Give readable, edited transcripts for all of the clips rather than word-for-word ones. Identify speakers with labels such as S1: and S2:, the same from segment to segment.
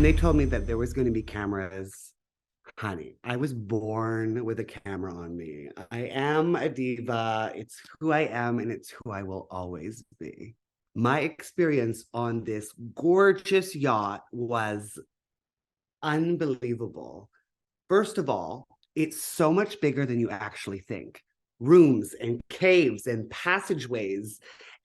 S1: they told me that there was going to be cameras, honey, I was born with a camera on me. I am a diva. It's who I am and it's who I will always be. My experience on this gorgeous yacht was unbelievable. First of all, it's so much bigger than you actually think. Rooms and caves and passageways.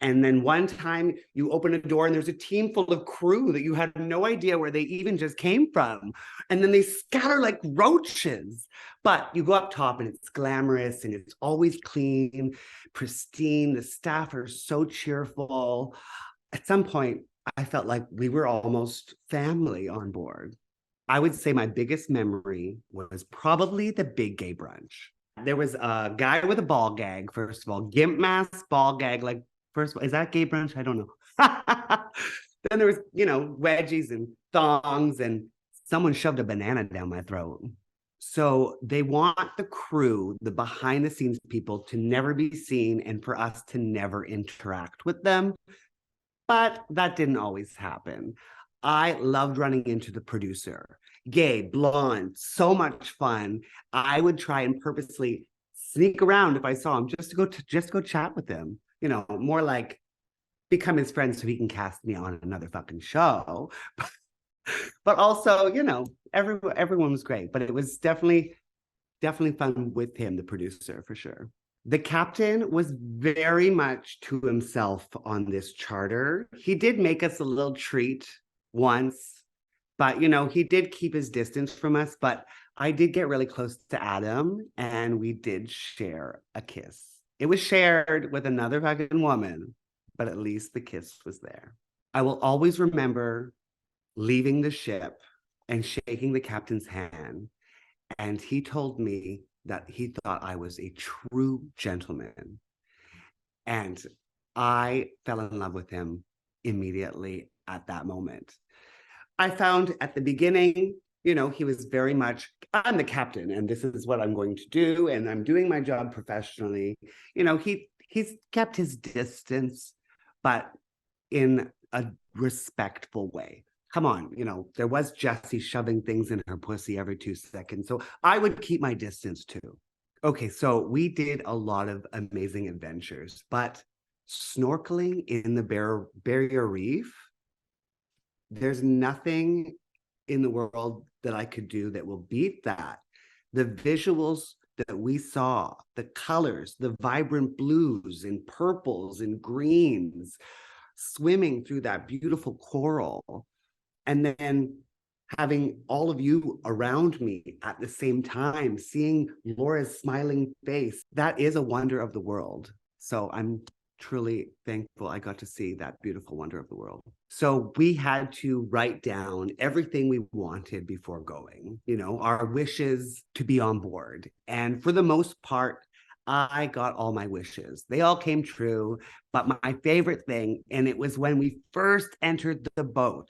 S1: And then one time you open a door and there's a team full of crew that you had no idea where they even just came from. And then they scatter like roaches. But you go up top and it's glamorous and it's always clean, pristine. The staff are so cheerful. At some point, I felt like we were almost family on board. I would say my biggest memory was probably the big gay brunch. There was a guy with a ball gag, first of all, gimp mask, ball gag. Like, first of all, is that gay brunch? I don't know. Then there was, wedgies and thongs, and someone shoved a banana down my throat. So they want the crew, the behind the scenes people, to never be seen and for us to never interact with them. But that didn't always happen. I loved running into the producer. Gay, blonde, so much fun. I would try and purposely sneak around if I saw him just to go chat with him. More like become his friend so he can cast me on another fucking show. But also, everyone was great. But it was definitely fun with him, the producer, for sure. The captain was very much to himself on this charter. He did make us a little treat once, but he did keep his distance from us. But I did get really close to Adam and we did share a kiss. It was shared with another fucking woman, but at least the kiss was there. I will always remember leaving the ship and shaking the captain's hand. And he told me that he thought I was a true gentleman. And I fell in love with him immediately at that moment. I found at the beginning, he was very much, I'm the captain and this is what I'm going to do. And I'm doing my job professionally. He's kept his distance, but in a respectful way. Come on, there was Jessie shoving things in her pussy every 2 seconds. So I would keep my distance too. Okay, so we did a lot of amazing adventures, but snorkeling in the barrier reef, there's nothing in the world that I could do that will beat that. The visuals that we saw, the colors, the vibrant blues and purples and greens, swimming through that beautiful coral, and then having all of you around me at the same time, seeing Laura's smiling face, that is a wonder of the world. So I'm truly thankful I got to see that beautiful wonder of the world. So we had to write down everything we wanted before going, our wishes to be on board. And for the most part, I got all my wishes. They all came true. But my favorite thing, and it was when we first entered the boat,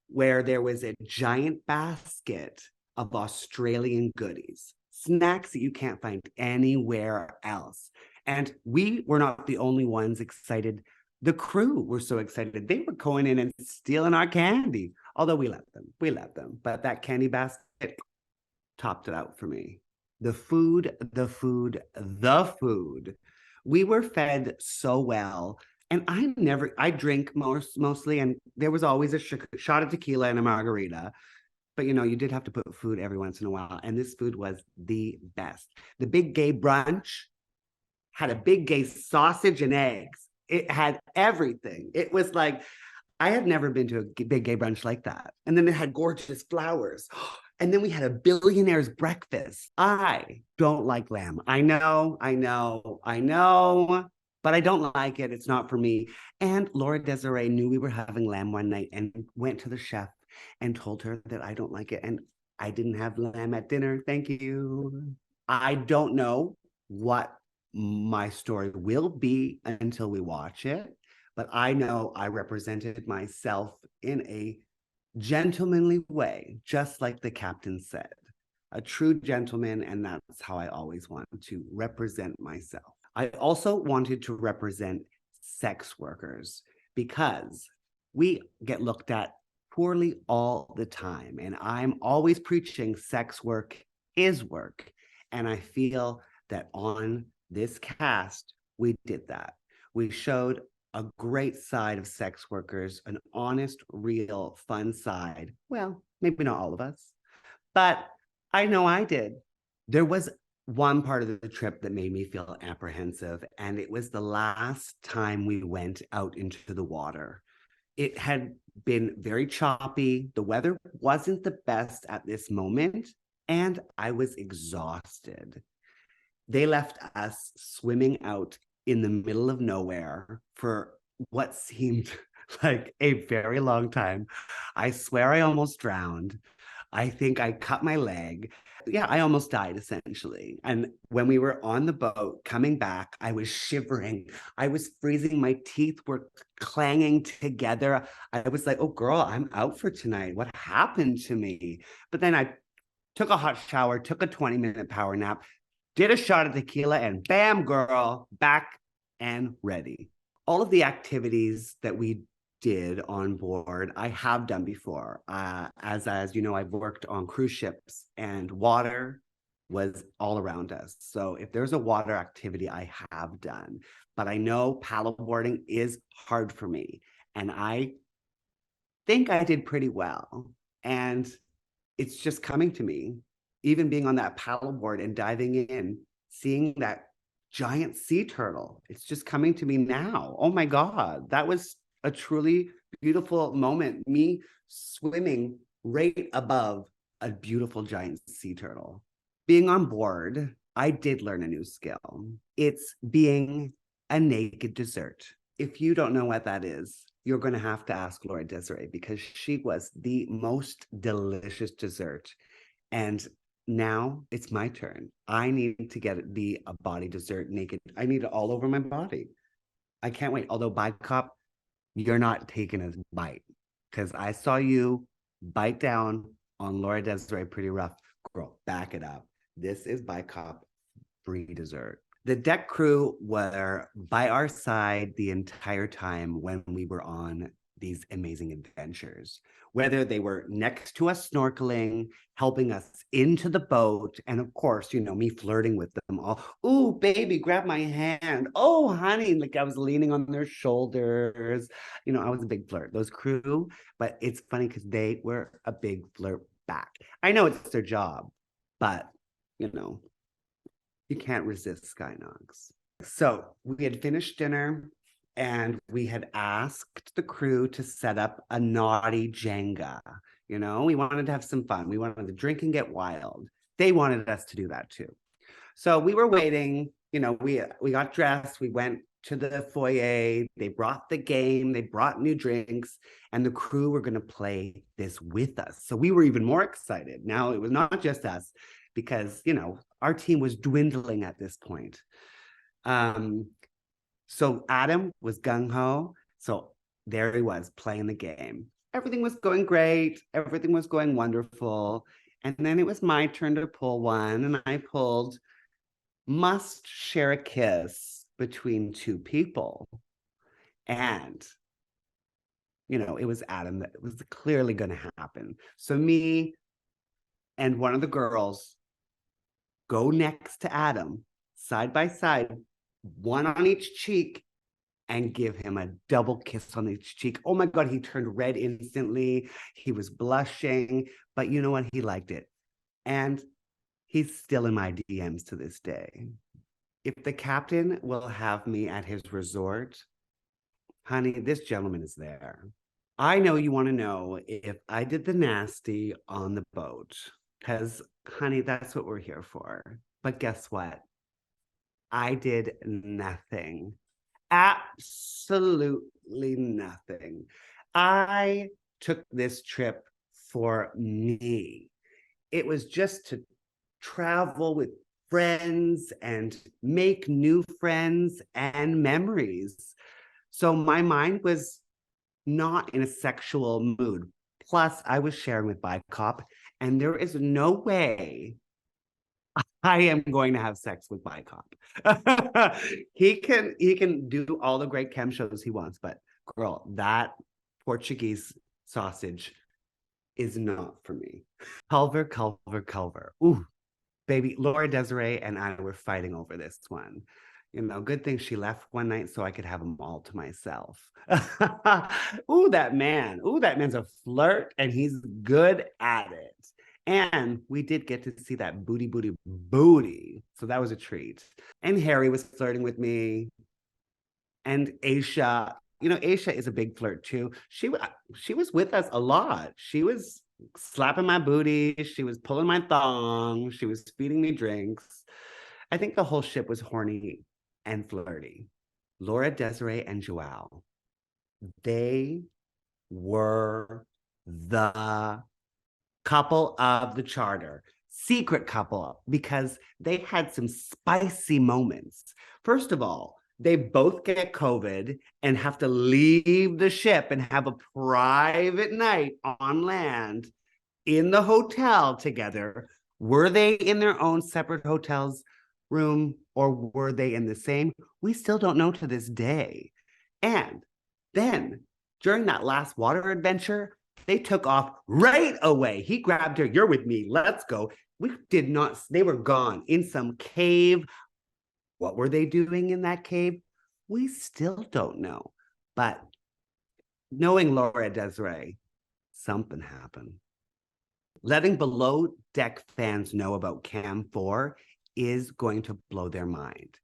S1: where there was a giant basket of Australian goodies, snacks that you can't find anywhere else. And we were not the only ones excited. The crew were so excited. They were going in and stealing our candy, although we let them. But that candy basket topped it out for me. The food. We were fed so well. And I drink mostly, and there was always a shot of tequila and a margarita. But, you did have to put food every once in a while. And this food was the best. The big gay brunch had a big gay sausage and eggs. It had everything. It was like, I had never been to a big gay brunch like that. And then it had gorgeous flowers. And then we had a billionaire's breakfast. I don't like lamb. I know. But I don't like it. It's not for me. And Laura Desiree knew we were having lamb one night and went to the chef and told her that I don't like it. And I didn't have lamb at dinner. Thank you. I don't know what my story will be until we watch it. But I know I represented myself in a gentlemanly way, just like the captain said. A true gentleman. And that's how I always want to represent myself. I also wanted to represent sex workers because we get looked at poorly all the time. And I'm always preaching sex work is work. And I feel that on this cast, we did that. We showed a great side of sex workers, an honest, real, fun side. Well, maybe not all of us, but I know I did. There was one part of the trip that made me feel apprehensive, and it was the last time we went out into the water. It had been very choppy. The weather wasn't the best at this moment, and I was exhausted. They left us swimming out in the middle of nowhere for what seemed like a very long time. I swear I almost drowned. I think I cut my leg. Yeah, I almost died essentially. And when we were on the boat coming back, I was shivering. I was freezing. My teeth were clanging together. I was like, oh, girl, I'm out for tonight. What happened to me? But then I took a hot shower, took a 20-minute power nap, did a shot of tequila, and bam, girl, back and ready. All of the activities that we did on board, I have done before. As you know, I've worked on cruise ships, and water was all around us. So if there's a water activity, I have done. But I know paddleboarding is hard for me, and I think I did pretty well. And it's just coming to me, even being on that paddleboard and diving in, seeing that giant sea turtle. It's just coming to me now. Oh my God, that was a truly beautiful moment. Me swimming right above a beautiful giant sea turtle. Being on board, I did learn a new skill. It's being a naked dessert. If you don't know what that is, you're going to have to ask Laura Desiree, because she was the most delicious dessert. And now it's my turn. I need to get it be a body dessert naked. I need it all over my body. I can't wait. Although Bicop, you're not taking a bite, because I saw you bite down on Laura Desiree pretty rough. Girl, back it up. This is Bicop free dessert. The deck crew were by our side the entire time when we were on these amazing adventures, whether they were next to us snorkeling, helping us into the boat, and of course, you know, me flirting with them all. Ooh, baby, grab my hand. Oh, honey, like I was leaning on their shoulders. You know, I was a big flirt. Those crew, but it's funny because they were a big flirt back. I know it's their job, but you know, you can't resist Skyy Knox. So we had finished dinner, and we had asked the crew to set up a naughty Jenga. You know, we wanted to have some fun. We wanted to drink and get wild. They wanted us to do that too. So we were waiting. You know, we got dressed. We went to the foyer. They brought the game. They brought new drinks, and the crew were going to play this with us. So we were even more excited. Now it was not just us, because, you know, our team was dwindling at this point. So Adam was gung-ho. So there he was playing the game. Everything was going great. Everything was going wonderful. And then it was my turn to pull one, and I pulled must share a kiss between two people. And, you know, it was Adam that was clearly going to happen. So me and one of the girls go next to Adam, side by side, one on each cheek, and give him a double kiss on each cheek. Oh my God, he turned red instantly. He was blushing, but you know what? He liked it. And he's still in my DMs to this day. If the captain will have me at his resort, honey, this gentleman is there. I know you want to know if I did the nasty on the boat, because, honey, that's what we're here for. But guess what? I did nothing. Absolutely nothing. I took this trip for me. It was just to travel with friends and make new friends and memories. So my mind was not in a sexual mood. Plus, I was sharing with Bicop, and there is no way I am going to have sex with Bicop. He can do all the great chem shows he wants, but girl, that Portuguese sausage is not for me. Culver, Culver, Culver. Ooh, baby, Laura Desiree and I were fighting over this one. You know, good thing she left one night so I could have them all to myself. Ooh, that man. Ooh, that man's a flirt and he's good at it. And we did get to see that booty, booty, booty. So that was a treat. And Harry was flirting with me. And Aisha, you know, Aisha is a big flirt too. She was with us a lot. She was slapping my booty. She was pulling my thong. She was feeding me drinks. I think the whole ship was horny and flirty. Laura Desiree and Joelle, they were the couple of the charter, secret couple, because they had some spicy moments. First of all, they both get COVID and have to leave the ship and have a private night on land in the hotel together. Were they in their own separate hotels room or were they in the same? We still don't know to this day. And then during that last water adventure, they took off right away. He grabbed her. You're with me. Let's go. We did not, they were gone in some cave. What were they doing in that cave? We still don't know. But knowing Laura Desiree, something happened. Letting below deck fans know about CAM4 is going to blow their mind.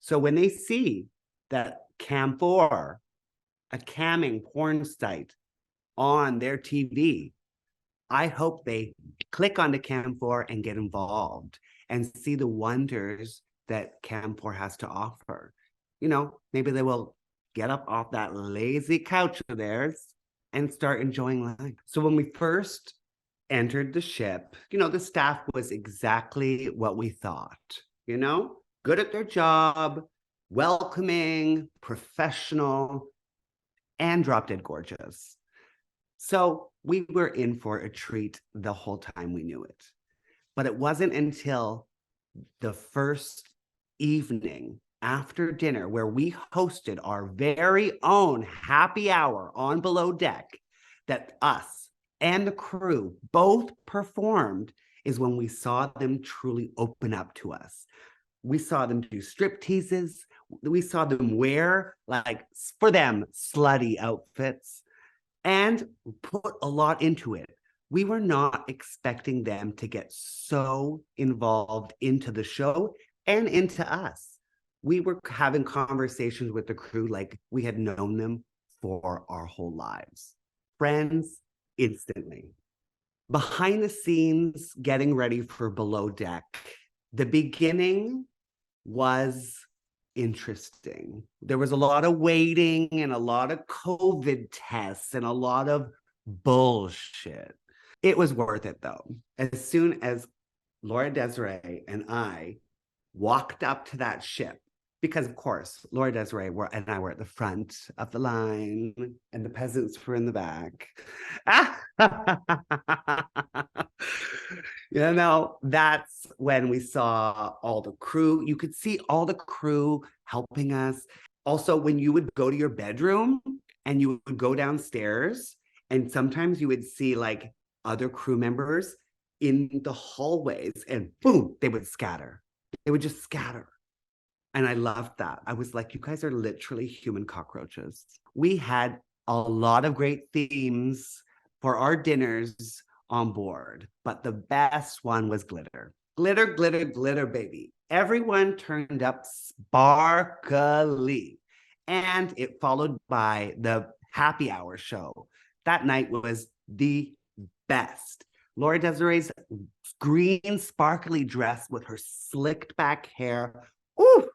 S1: So when they see that CAM4, a camming porn site on their TV, I hope they click onto CAM4 and get involved and see the wonders that CAM4 has to offer. You know, maybe they will get up off that lazy couch of theirs and start enjoying life. So when we first entered the ship, you know, the staff was exactly what we thought, you know, good at their job, welcoming, professional, and drop dead gorgeous. So we were in for a treat the whole time we knew it. But it wasn't until the first evening after dinner where we hosted our very own happy hour on below deck that us and the crew both performed is when we saw them truly open up to us. We saw them do strip teases. We saw them wear, like, for them, slutty outfits and put a lot into it. We were not expecting them to get so involved into the show and into us. We were having conversations with the crew like we had known them for our whole lives. Friends instantly. Behind the scenes, getting ready for below deck, the beginning was interesting. There was a lot of waiting and a lot of COVID tests and a lot of bullshit. It was worth it though. As soon as Laura Desiree and I walked up to that ship, because of course, Laura Desiree and I were at the front of the line and the peasants were in the back. You know, that's when we saw all the crew. You could see all the crew helping us. Also, when you would go to your bedroom and you would go downstairs, and sometimes you would see like other crew members in the hallways, and boom, they would scatter. They would just scatter. And I loved that. I was like, you guys are literally human cockroaches. We had a lot of great themes for our dinners on board, but the best one was glitter. Glitter, glitter, glitter, baby. Everyone turned up sparkly. And it followed by the happy hour show. That night was the best. Laura Desiree's green sparkly dress with her slicked back hair. Ooh,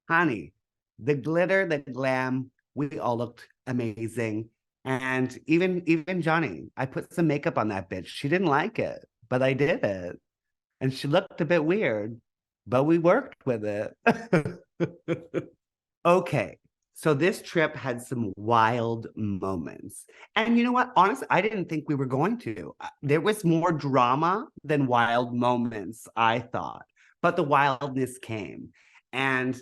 S1: honey, the glitter, the glam, we all looked amazing. And even Johnny, I put some makeup on that bitch. She didn't like it, but I did it. And she looked a bit weird, but we worked with it. Okay, so this trip had some wild moments. And you know what? Honestly, I didn't think we were going to. There was more drama than wild moments, I thought. But the wildness came. And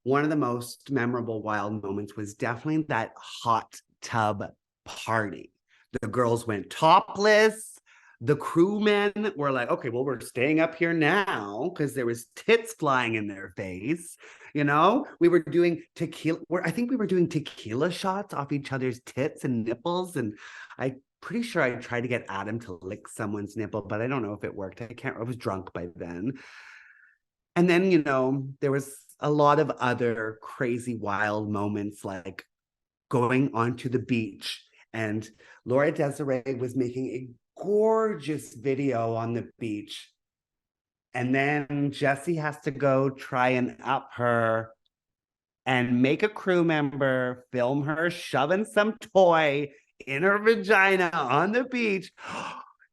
S1: one of the most memorable wild moments was definitely that hot tub party. The girls went topless. The crewmen were like, okay, well, we're staying up here now because there was tits flying in their face. You know, we were doing tequila. I think we were doing tequila shots off each other's tits and nipples. And I pretty sure I tried to get Adam to lick someone's nipple, but I don't know if it worked. I was drunk by then. And then, you know, there was a lot of other crazy, wild moments like going onto the beach. And Laura Desiree was making a gorgeous video on the beach. And then Jesse has to go try and up her and make a crew member film her shoving some toy in her vagina on the beach.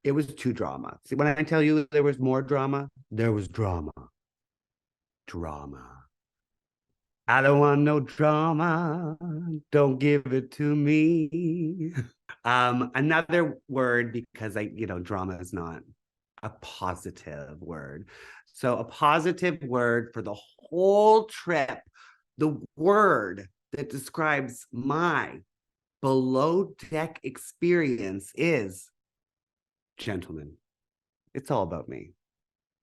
S1: It was too drama. See, when I tell you there was more drama, there was drama. Drama. I don't want no drama. Don't give it to me. Another word, because drama is not a positive word. So a positive word for the whole trip, the word that describes my below deck experience is gentlemen. It's all about me.